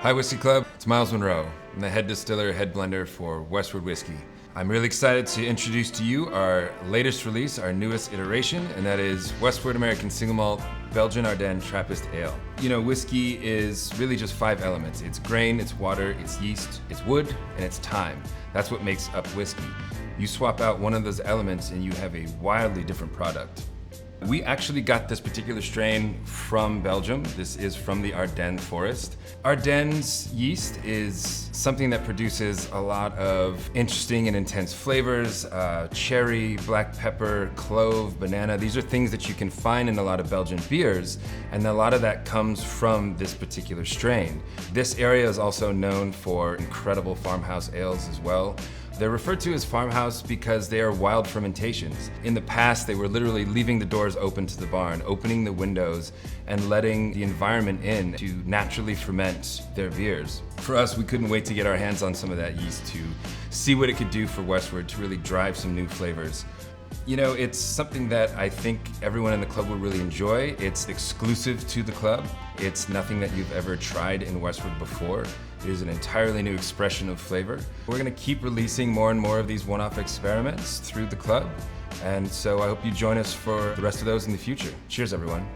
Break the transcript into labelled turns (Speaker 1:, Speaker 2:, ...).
Speaker 1: Hi Whiskey Club, it's Miles Monroe. I'm the head distiller, head blender for Westward Whiskey. I'm really excited to introduce to you our latest release, our newest iteration, and that is Westward American Single Malt Belgian Ardennes Trappist Ale. You know, whiskey is really just 5 elements. It's grain, it's water, it's yeast, it's wood, and it's thyme. That's what makes up whiskey. You swap out one of those elements and you have a wildly different product. We actually got this particular strain from Belgium. This is from the Ardennes Forest. Ardennes yeast is something that produces a lot of interesting and intense flavors. Cherry, black pepper, clove, banana. These are things that you can find in a lot of Belgian beers, and a lot of that comes from this particular strain. This area is also known for incredible farmhouse ales as well. They're referred to as farmhouse because they are wild fermentations. In the past, they were literally leaving the doors open to the barn, opening the windows, and letting the environment in to naturally ferment their beers. For us, we couldn't wait to get our hands on some of that yeast to see what it could do for Westward to really drive some new flavors. You know, it's something that I think everyone in the club will really enjoy. It's exclusive to the club. It's nothing that you've ever tried in Westward before. It is an entirely new expression of flavor. We're gonna keep releasing more and more of these one-off experiments through the club. And so I hope you join us for the rest of those in the future. Cheers, everyone.